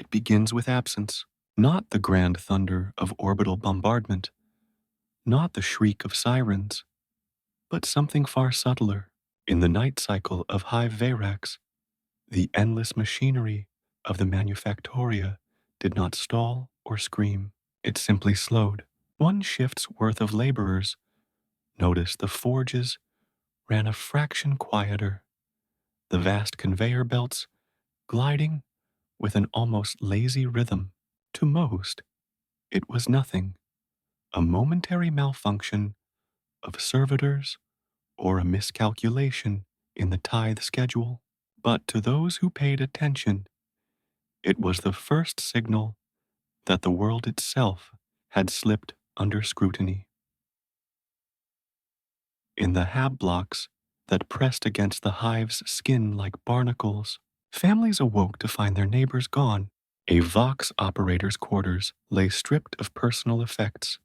It begins with absence, not the grand thunder of orbital bombardment, not the shriek of sirens, but something far subtler. In the night cycle of hive Verax, the endless machinery of the manufactoria did not stall or scream. It simply slowed. One shift's worth of laborers noticed the forges ran a fraction quieter, the vast conveyor belts gliding with an almost lazy rhythm. To most, it was nothing, a momentary malfunction of servitors or a miscalculation in the tithe schedule. But to those who paid attention, it was the first signal that the world itself had slipped under scrutiny. In the hab blocks that pressed against the hive's skin like barnacles, families awoke to find their neighbors gone. A Vox operator's quarters lay stripped of personal effects,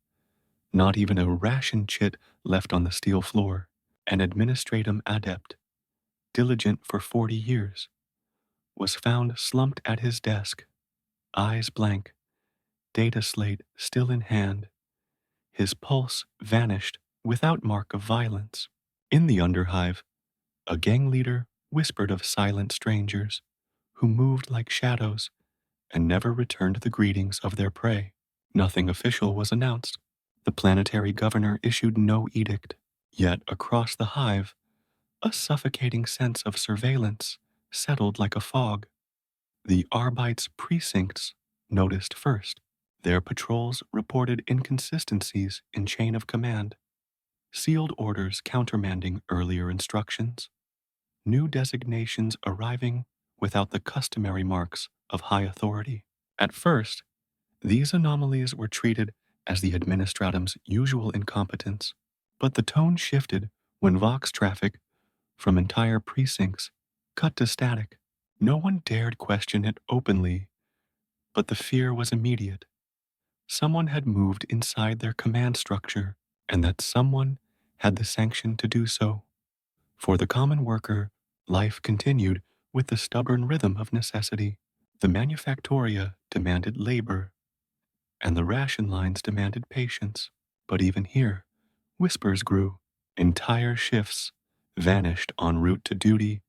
not even a ration chit left on the steel floor. An administratum adept, diligent for 40 years, was found slumped at his desk, eyes blank, data slate still in hand. His pulse vanished without mark of violence. In the underhive, a gang leader whispered of silent strangers who moved like shadows and never returned the greetings of their prey. Nothing official was announced. The planetary governor issued no edict. Yet across the hive, a suffocating sense of surveillance settled like a fog. The Arbite's precincts noticed first. Their patrols reported inconsistencies in chain of command, sealed orders countermanding earlier instructions, new designations arriving without the customary marks of high authority. At first, these anomalies were treated as the administratum's usual incompetence, but the tone shifted when Vox traffic from entire precincts cut to static. No one dared question it openly, but the fear was immediate. Someone had moved inside their command structure, and that someone had the sanction to do so. For the common worker, life continued with the stubborn rhythm of necessity. The manufactoria demanded labor, and the ration lines demanded patience. But even here, whispers grew. Entire shifts vanished en route to duty,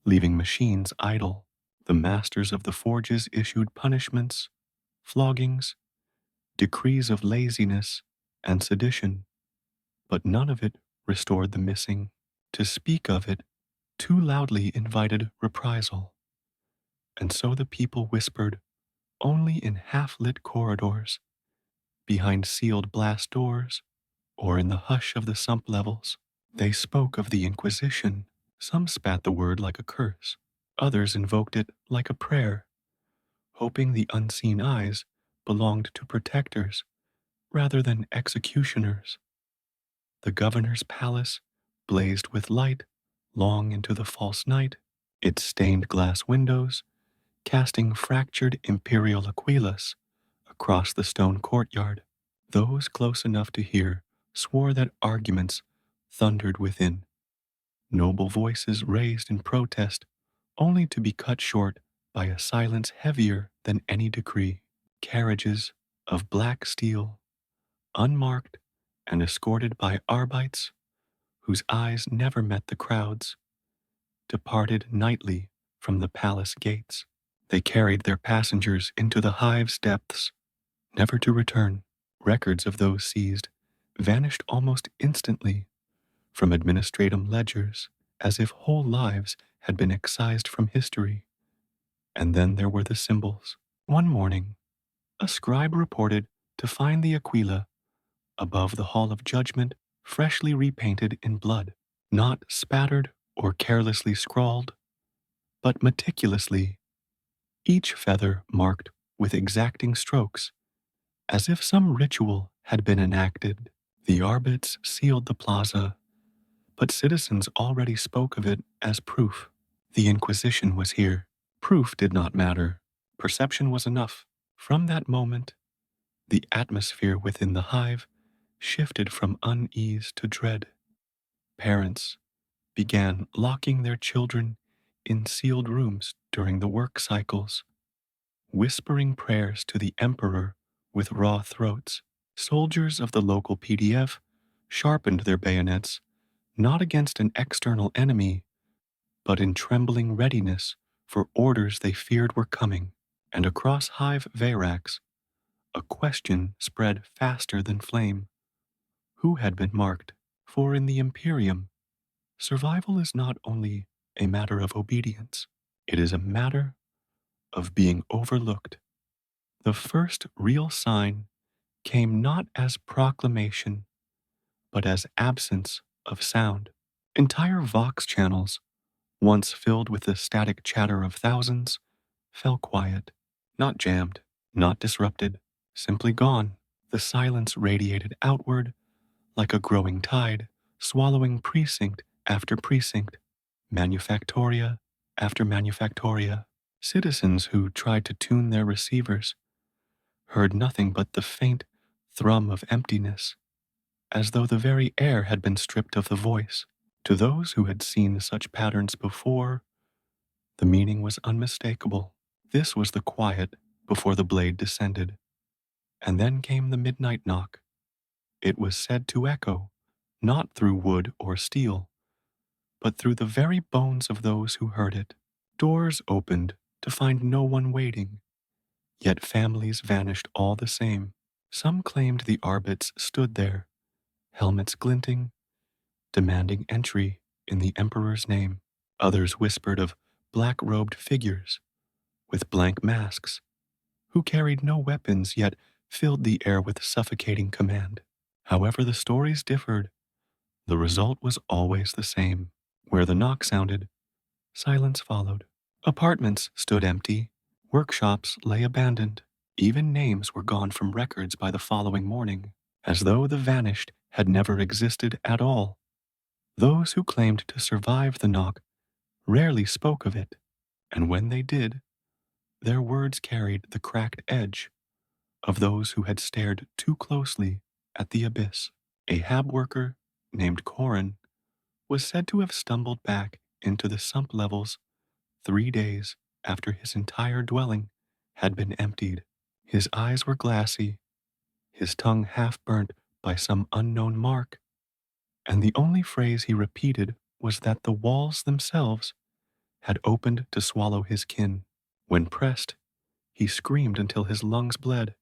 leaving machines idle. The masters of the forges issued punishments, floggings, decrees of laziness and sedition, but none of it restored the missing. To speak of it too loudly invited reprisal, and so the people whispered only in half-lit corridors, behind sealed blast doors, or in the hush of the sump levels. They spoke of the Inquisition. Some spat the word like a curse. Others invoked it like a prayer, hoping the unseen eyes belonged to protectors rather than executioners. The governor's palace blazed with light long into the false night, its stained glass windows casting fractured imperial aquilus across the stone courtyard. Those close enough to hear swore that arguments thundered within, noble voices raised in protest, only to be cut short by a silence heavier than any decree. Carriages of black steel, unmarked and escorted by Arbites whose eyes never met the crowds, departed nightly from the palace gates. They carried their passengers into the hive's depths, never to return. Records of those seized vanished almost instantly from administratum ledgers, as if whole lives had been excised from history. And then there were the symbols. One morning, a scribe reported to find the Aquila above the Hall of Judgment, freshly repainted in blood, not spattered or carelessly scrawled, but meticulously, each feather marked with exacting strokes, as if some ritual had been enacted. The Arbits sealed the plaza, but citizens already spoke of it as proof. The Inquisition was here. Proof did not matter. Perception was enough. From that moment, the atmosphere within the hive shifted from unease to dread. Parents began locking their children in sealed rooms during the work cycles, whispering prayers to the emperor with raw throats. Soldiers of the local PDF sharpened their bayonets not against an external enemy, but in trembling readiness for orders they feared were coming. And across Hive Verax, a question spread faster than flame. Who had been marked? For in the Imperium, survival is not only a matter of obedience, it is a matter of being overlooked. The first real sign came not as proclamation, but as absence of sound. Entire Vox channels, once filled with the static chatter of thousands, fell quiet, not jammed, not disrupted, simply gone. The silence radiated outward like a growing tide, swallowing precinct after precinct, manufactoria after manufactoria. Citizens who tried to tune their receivers heard nothing but the faint thrum of emptiness, as though the very air had been stripped of the voice. To those who had seen such patterns before, the meaning was unmistakable. This was the quiet before the blade descended. And then came the midnight knock. It was said to echo, not through wood or steel, but through the very bones of those who heard it. Doors opened to find no one waiting, yet families vanished all the same. Some claimed the Arbits stood there, helmets glinting, demanding entry in the Emperor's name. Others whispered of black-robed figures with blank masks, who carried no weapons yet filled the air with suffocating command. However the stories differed, the result was always the same. Where the knock sounded, silence followed. Apartments stood empty, workshops lay abandoned. Even names were gone from records by the following morning, as though the vanished had never existed at all. Those who claimed to survive the knock rarely spoke of it, and when they did, their words carried the cracked edge of those who had stared too closely at the abyss. A hab worker named Corin was said to have stumbled back into the sump levels 3 days after his entire dwelling had been emptied. His eyes were glassy, his tongue half burnt by some unknown mark, and the only phrase he repeated was that the walls themselves had opened to swallow his kin. When pressed, he screamed until his lungs bled,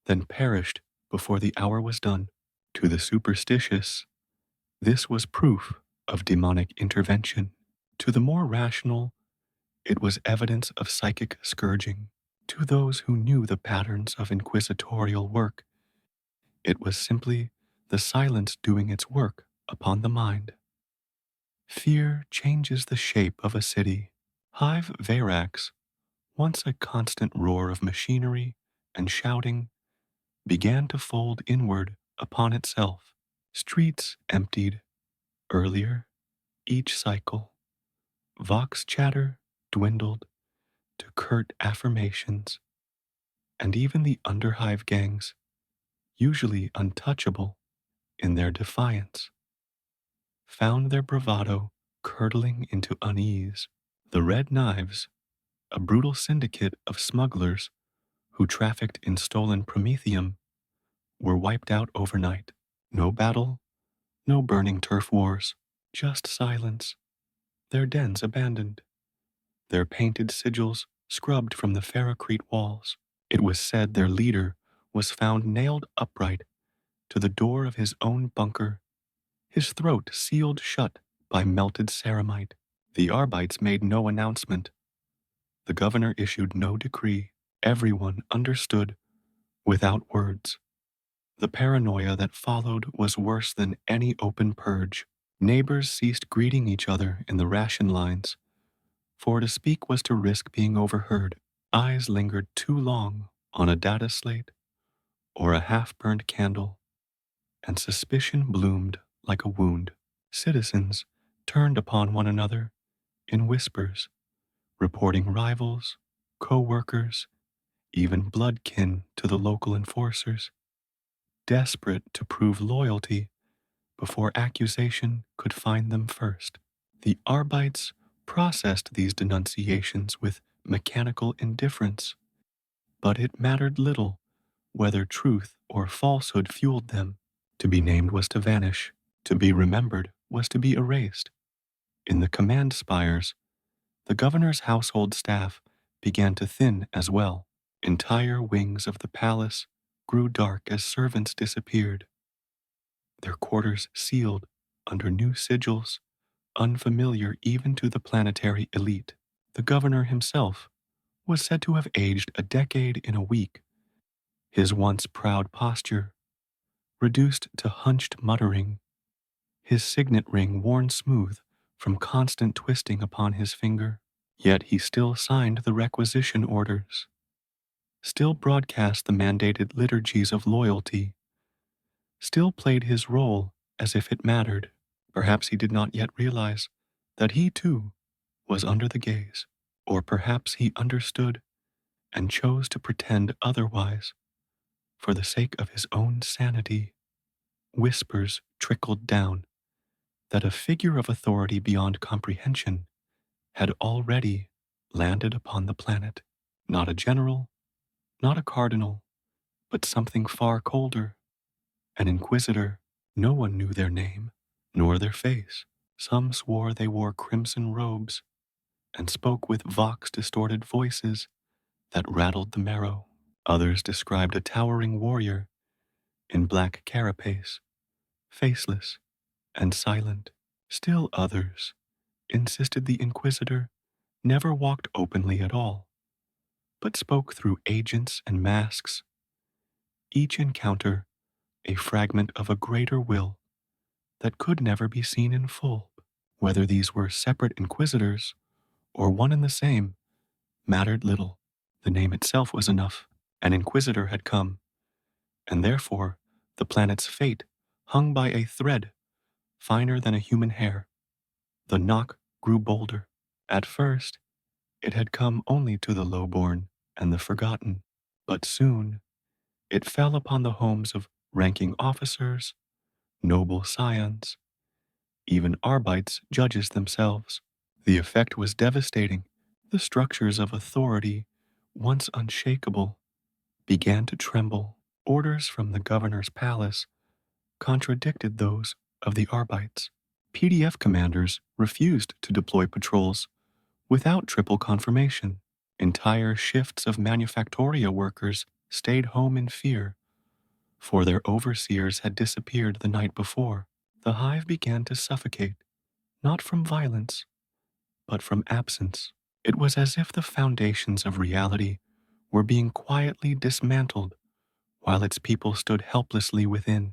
then perished before the hour was done. To the superstitious, this was proof of demonic intervention. To the more rational, it was evidence of psychic scourging. To those who knew the patterns of inquisitorial work, it was simply the silence doing its work upon the mind. Fear changes the shape of a city. Hive Verax, once a constant roar of machinery and shouting, began to fold inward upon itself. Streets emptied earlier each cycle. Vox chatter dwindled to curt affirmations, and even the underhive gangs, usually untouchable in their defiance, found their bravado curdling into unease. The Red Knives, a brutal syndicate of smugglers who trafficked in stolen promethium, were wiped out overnight. No battle, no burning turf wars, just silence, their dens abandoned, their painted sigils scrubbed from the ferrocrete walls. It was said their leader was found nailed upright to the door of his own bunker, his throat sealed shut by melted ceramite. The Arbites made no announcement. The governor issued no decree. Everyone understood without words. The paranoia that followed was worse than any open purge. Neighbors ceased greeting each other in the ration lines, for to speak was to risk being overheard. Eyes lingered too long on a data slate or a half-burned candle, and suspicion bloomed like a wound. Citizens turned upon one another in whispers, reporting rivals, co-workers, even blood-kin to the local enforcers, desperate to prove loyalty before accusation could find them first. The Arbites processed these denunciations with mechanical indifference, But it mattered little whether truth or falsehood fueled them. To be named was to vanish. To be remembered was to be erased. In the command spires, the governor's household staff began to thin as well. Entire wings of the palace grew dark as servants disappeared, their quarters sealed under new sigils, unfamiliar even to the planetary elite. The governor himself was said to have aged a decade in a week, his once proud posture reduced to hunched muttering, his signet ring worn smooth from constant twisting upon his finger. Yet he still signed the requisition orders, still broadcast the mandated liturgies of loyalty, still played his role as if it mattered. Perhaps he did not yet realize that he too was under the gaze, or perhaps he understood and chose to pretend otherwise for the sake of his own sanity. Whispers trickled down that a figure of authority beyond comprehension had already landed upon the planet. Not a general, not a cardinal, but something far colder, an inquisitor. No one knew their name, nor their face. Some swore they wore crimson robes and spoke with vox-distorted voices that rattled the marrow. Others described a towering warrior in black carapace, faceless and silent. Still others insisted the inquisitor never walked openly at all, but spoke through agents and masks, each encounter a fragment of a greater will that could never be seen in full. Whether these were separate inquisitors or one and the same mattered little. The name itself was enough. An inquisitor had come, and therefore the planet's fate hung by a thread finer than a human hair. The knock grew bolder. At first, it had come only to the lowborn and the forgotten, but soon it fell upon the homes of ranking officers, noble scions, even Arbites judges themselves. The effect was devastating. The structures of authority, once unshakable, began to tremble. Orders from the governor's palace contradicted those of the Arbites. PDF commanders refused to deploy patrols without triple confirmation. Entire shifts of manufactoria workers stayed home in fear, for their overseers had disappeared the night before. The hive began to suffocate, not from violence, but from absence. It was as if the foundations of reality were being quietly dismantled while its people stood helplessly within.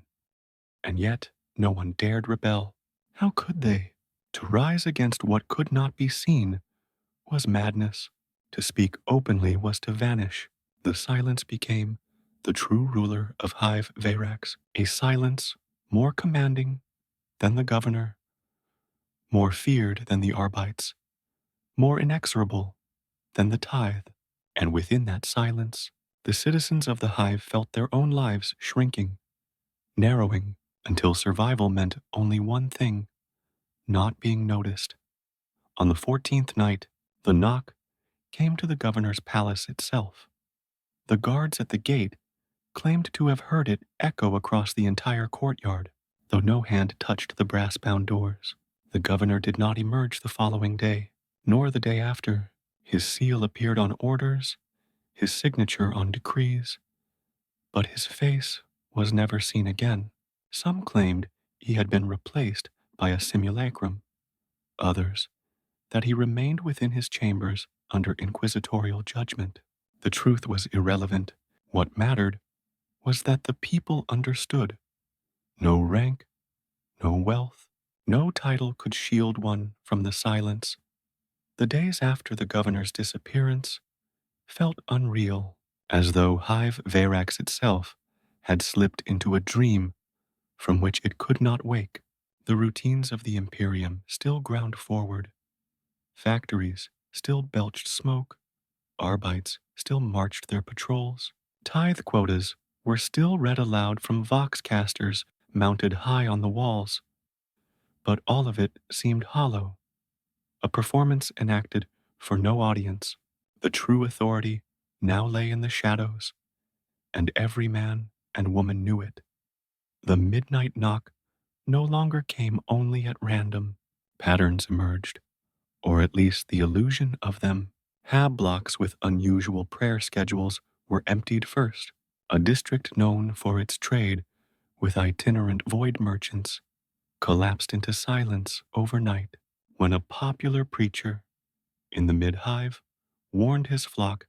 And yet, no one dared rebel. How could they? To rise against what could not be seen was madness. To speak openly was to vanish. The silence became the true ruler of Hive Verax, a silence more commanding than the governor, more feared than the Arbites, more inexorable than the tithe. And within that silence, the citizens of the hive felt their own lives shrinking, narrowing, until survival meant only one thing: not being noticed. On the 14th night, the knock came to the governor's palace itself. The guards at the gate claimed to have heard it echo across the entire courtyard, though no hand touched the brass-bound doors. The governor did not emerge the following day, nor the day after. His seal appeared on orders, his signature on decrees, but his face was never seen again. Some claimed he had been replaced by a simulacrum, others that he remained within his chambers under inquisitorial judgment. The truth was irrelevant. What mattered was that the people understood. No rank, no wealth, no title could shield one from the silence. The days after the governor's disappearance felt unreal, as though Hive Verax itself had slipped into a dream from which it could not wake. The routines of the Imperium still ground forward. Factories still belched smoke. Arbites still marched their patrols. Tithe quotas were still read aloud from voxcasters mounted high on the walls. But all of it seemed hollow, a performance enacted for no audience. The true authority now lay in the shadows, and every man and woman knew it. The midnight knock no longer came only at random. Patterns emerged, or at least the illusion of them. Hab blocks with unusual prayer schedules were emptied first. A district known for its trade with itinerant void merchants collapsed into silence overnight when a popular preacher in the mid-hive warned his flock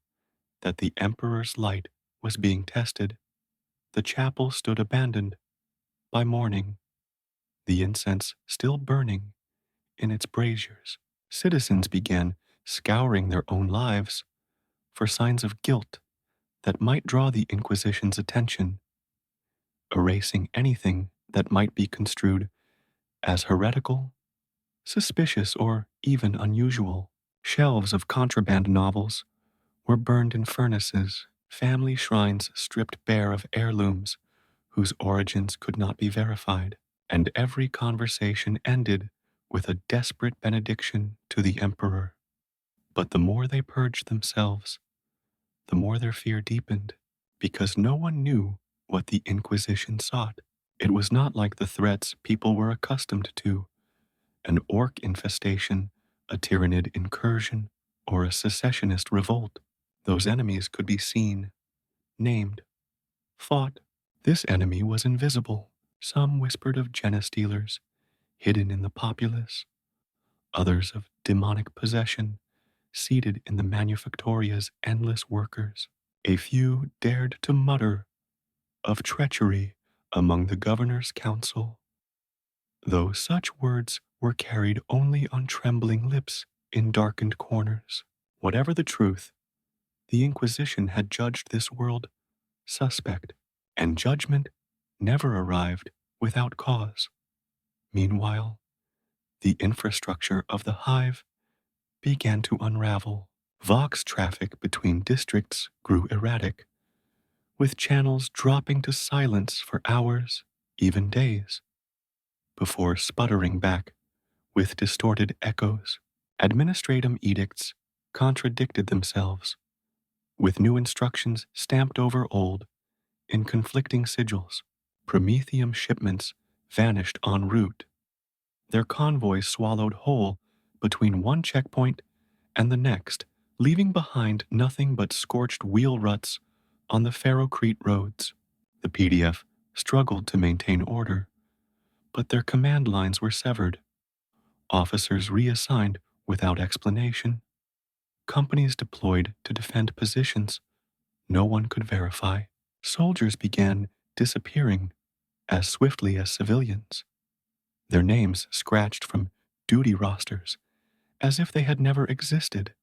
that the emperor's light was being tested. The chapel stood abandoned by morning, the incense still burning in its braziers. Citizens began scouring their own lives for signs of guilt that might draw the Inquisition's attention, erasing anything that might be construed as heretical, suspicious, or even unusual. Shelves of contraband novels were burned in furnaces, family shrines stripped bare of heirlooms whose origins could not be verified, and every conversation ended with a desperate benediction to the emperor. But the more they purged themselves, the more their fear deepened, because no one knew what the Inquisition sought. It was not like the threats people were accustomed to: an orc infestation, a Tyranid incursion, or a secessionist revolt. Those enemies could be seen, named, fought. This enemy was invisible. Some whispered of genestealers, hidden in the populace, others of demonic possession, seated in the manufactoria's endless workers. A few dared to mutter of treachery among the governor's council, though such words were carried only on trembling lips in darkened corners. Whatever the truth, the Inquisition had judged this world suspect, and judgment never arrived without cause. Meanwhile, the infrastructure of the hive began to unravel. Vox traffic between districts grew erratic, with channels dropping to silence for hours, even days, before sputtering back with distorted echoes. Administratum edicts contradicted themselves, with new instructions stamped over old in conflicting sigils. Prometheum shipments vanished en route, their convoys swallowed whole between one checkpoint and the next, leaving behind nothing but scorched wheel ruts on the Ferrocrete roads. The PDF struggled to maintain order, but their command lines were severed, officers reassigned without explanation, companies deployed to defend positions no one could verify. Soldiers began disappearing as swiftly as civilians, their names scratched from duty rosters as if they had never existed.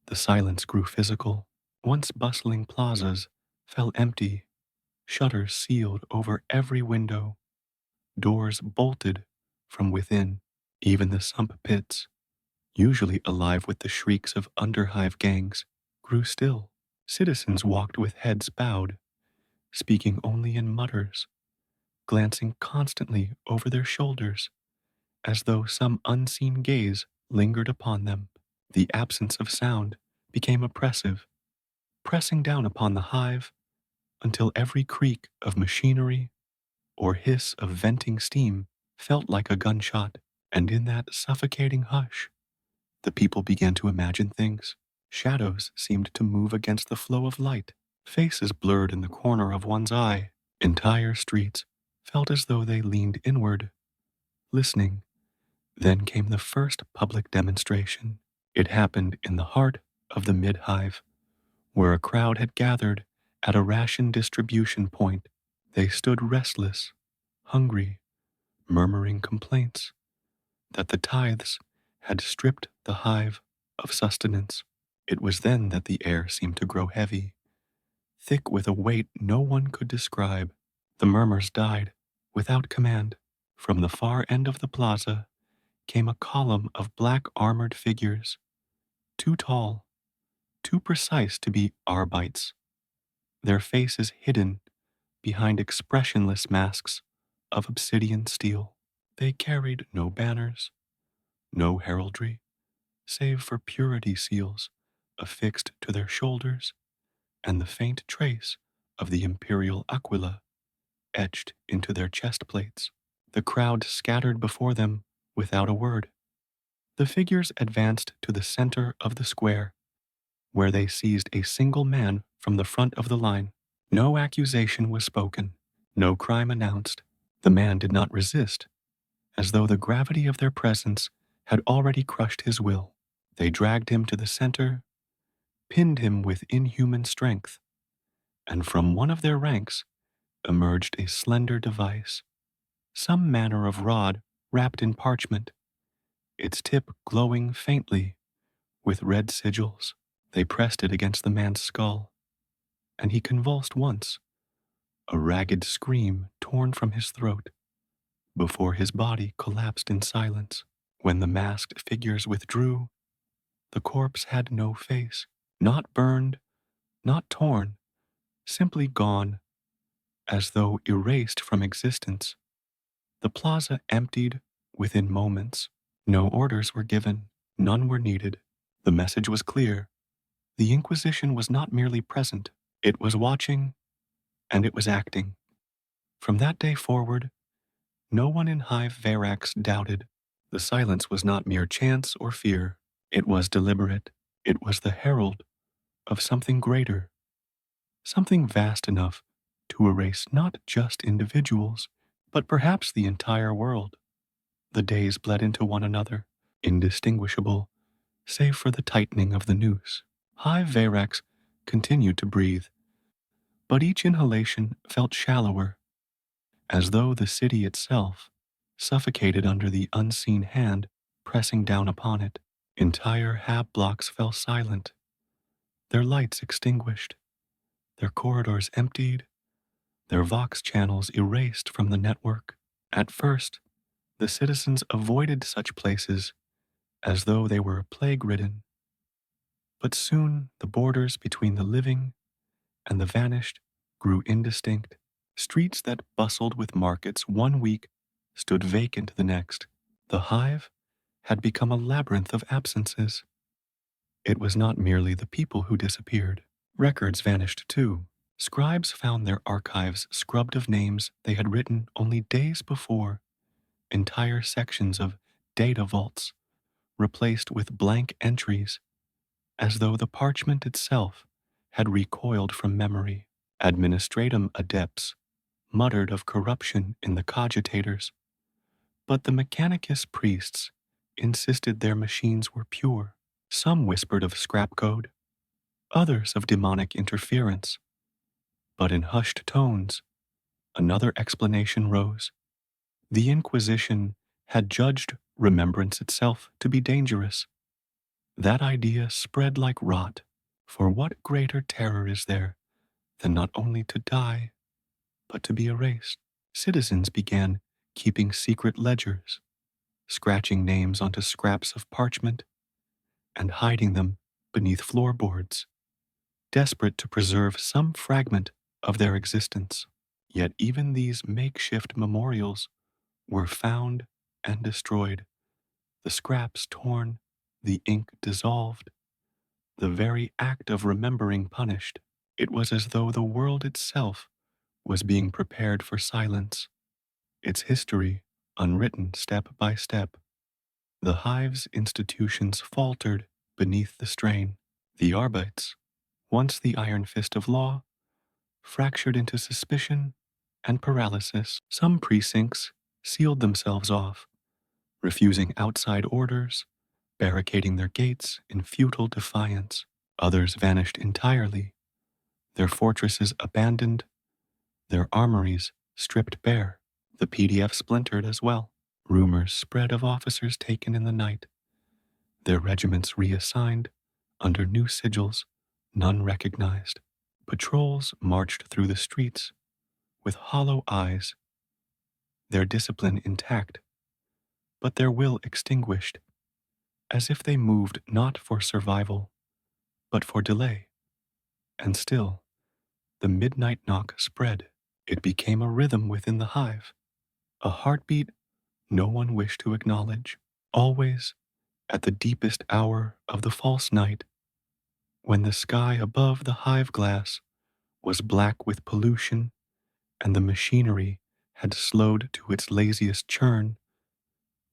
The silence grew physical. Once bustling plazas fell empty, shutters sealed over every window, doors bolted from within. Even the sump pits, usually alive with the shrieks of underhive gangs, grew still. Citizens walked with heads bowed, speaking only in mutters, glancing constantly over their shoulders, as though some unseen gaze lingered upon them. The absence of sound became oppressive, pressing down upon the hive until every creak of machinery or hiss of venting steam felt like a gunshot. And in that suffocating hush, the people began to imagine things. Shadows seemed to move against the flow of light, faces blurred in the corner of one's eye. Entire streets felt as though they leaned inward, listening. Then came the first public demonstration. It happened in the heart of the mid-hive, where a crowd had gathered at a ration distribution point. They stood restless, hungry, murmuring complaints that the tithes had stripped the hive of sustenance. It was then that the air seemed to grow heavy, thick with a weight no one could describe. The murmurs died without command. From the far end of the plaza came a column of black armored figures, too tall, too precise to be Arbites, their faces hidden behind expressionless masks of obsidian steel. They carried no banners, no heraldry, save for purity seals affixed to their shoulders and the faint trace of the imperial aquila etched into their chest plates. The crowd scattered before them without a word. The figures advanced to the center of the square, where they seized a single man from the front of the line. No accusation was spoken, no crime announced. The man did not resist, as though the gravity of their presence had already crushed his will. They dragged him to the center, pinned him with inhuman strength, and from one of their ranks emerged a slender device, some manner of rod wrapped in parchment, its tip glowing faintly with red sigils. They pressed it against the man's skull, and he convulsed once, a ragged scream torn from his throat, before his body collapsed in silence. When the masked figures withdrew, the corpse had no face, not burned, not torn, simply gone, as though erased from existence. The plaza emptied within moments. No orders were given, none were needed. The message was clear. The Inquisition was not merely present, it was watching, and it was acting. From that day forward, no one in Hive Verax doubted. The silence was not mere chance or fear. It was deliberate. It was the herald of something greater, something vast enough to erase not just individuals, but perhaps the entire world. The days bled into one another, indistinguishable, save for the tightening of the noose. Hive Verax continued to breathe, but each inhalation felt shallower, as though the city itself suffocated under the unseen hand pressing down upon it. Entire hab blocks fell silent, their lights extinguished, their corridors emptied, their vox channels erased from the network. At first, the citizens avoided such places as though they were plague-ridden, but soon the borders between the living and the vanished grew indistinct. Streets that bustled with markets one week stood vacant the next. The hive had become a labyrinth of absences. It was not merely the people who disappeared. Records vanished too. Scribes found their archives scrubbed of names they had written only days before. Entire sections of data vaults replaced with blank entries, as though the parchment itself had recoiled from memory. Administratum adepts muttered of corruption in the cogitators, but the Mechanicus priests insisted their machines were pure. Some whispered of scrap code, others of demonic interference, but in hushed tones, another explanation rose. The Inquisition had judged remembrance itself to be dangerous. That idea spread like rot, for what greater terror is there than not only to die, but to be erased? Citizens began keeping secret ledgers, scratching names onto scraps of parchment, and hiding them beneath floorboards, desperate to preserve some fragment of their existence. Yet even these makeshift memorials were found and destroyed, the scraps torn, the ink dissolved, the very act of remembering punished. It was as though the world itself was being prepared for silence, its history unwritten step by step. The hive's institutions faltered beneath the strain. The Arbites, once the iron fist of law, fractured into suspicion and paralysis. Some precincts sealed themselves off, refusing outside orders, barricading their gates in futile defiance. Others vanished entirely, their fortresses abandoned, their armories stripped bare. The PDF splintered as well. Rumors spread of officers taken in the night, their regiments reassigned under new sigils none recognized. Patrols marched through the streets with hollow eyes, their discipline intact, but their will extinguished, as if they moved not for survival, but for delay. And still, the midnight knock spread. It became a rhythm within the hive, a heartbeat no one wished to acknowledge. Always, at the deepest hour of the false night, When the sky above the hive glass was black with pollution and the machinery had slowed to its laziest churn,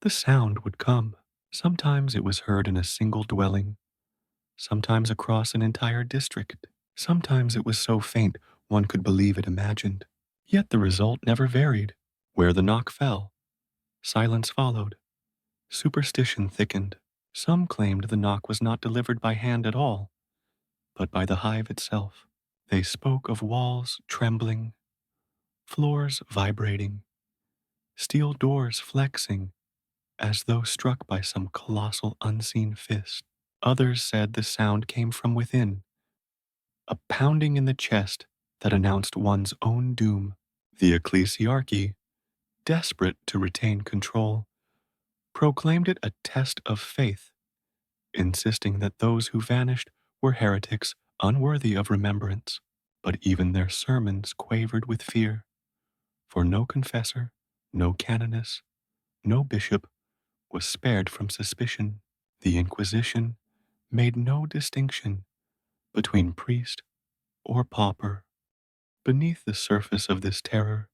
the sound would come. Sometimes it was heard in a single dwelling, sometimes across an entire district. Sometimes it was so faint one could believe it imagined. Yet the result never varied. Where the knock fell, silence followed. Superstition thickened. Some claimed the knock was not delivered by hand at all, but by the hive itself. They spoke of walls trembling, floors vibrating, steel doors flexing as though struck by some colossal unseen fist. Others said the sound came from within, a pounding in the chest that announced one's own doom. The ecclesiarchy, desperate to retain control, proclaimed it a test of faith, insisting that those who vanished were heretics unworthy of remembrance. But even their sermons quavered with fear, for no confessor, no canoness, no bishop was spared from suspicion. The Inquisition made no distinction between priest or pauper. Beneath the surface of this terror,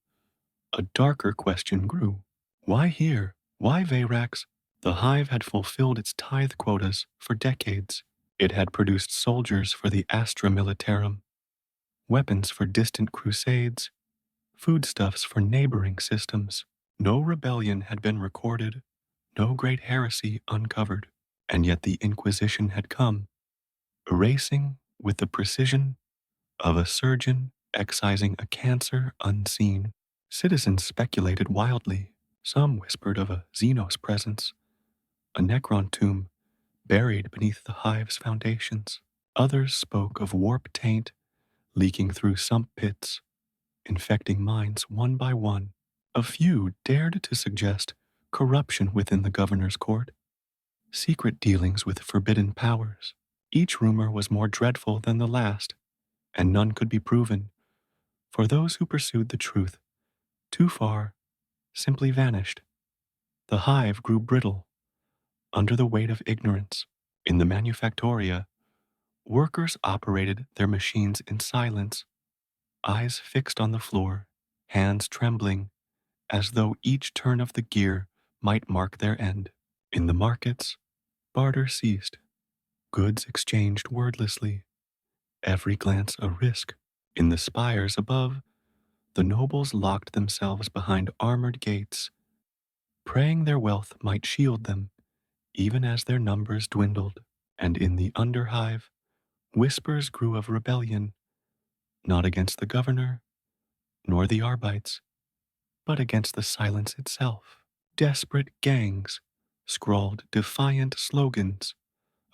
a darker question grew. Why here? Why Veyrax? The hive had fulfilled its tithe quotas for decades. It had produced soldiers for the Astra Militarum, weapons for distant crusades, foodstuffs for neighboring systems. No rebellion had been recorded, no great heresy uncovered, and yet the Inquisition had come, erasing with the precision of a surgeon excising a cancer unseen. Citizens speculated wildly. Some whispered of a Xenos presence, a Necron tomb buried beneath the hive's foundations. Others spoke of warp taint leaking through sump pits, infecting minds one by one. A few dared to suggest corruption within the governor's court, secret dealings with forbidden powers. Each rumor was more dreadful than the last, and none could be proven, for those who pursued the truth too far simply vanished. The hive grew brittle under the weight of ignorance. In the manufactoria, workers operated their machines in silence, eyes fixed on the floor, hands trembling, as though each turn of the gear might mark their end. In the markets, barter ceased, goods exchanged wordlessly, every glance a risk. In the spires above, the nobles locked themselves behind armored gates, praying their wealth might shield them even as their numbers dwindled. And in the underhive, whispers grew of rebellion, not against the governor, nor the Arbites, but against the silence itself. Desperate gangs scrawled defiant slogans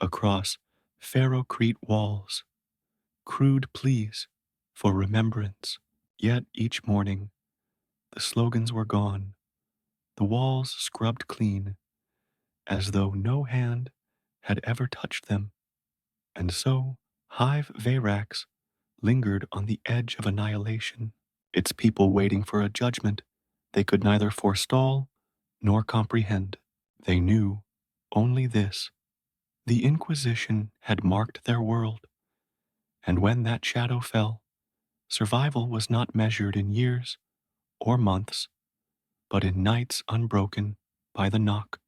across ferrocrete walls, crude pleas for remembrance. Yet each morning, the slogans were gone, the walls scrubbed clean, as though no hand had ever touched them. And so, Hive Veyrax lingered on the edge of annihilation, its people waiting for a judgment they could neither forestall nor comprehend. They knew only this: the Inquisition had marked their world, and when that shadow fell, survival was not measured in years or months, but in nights unbroken by the knock.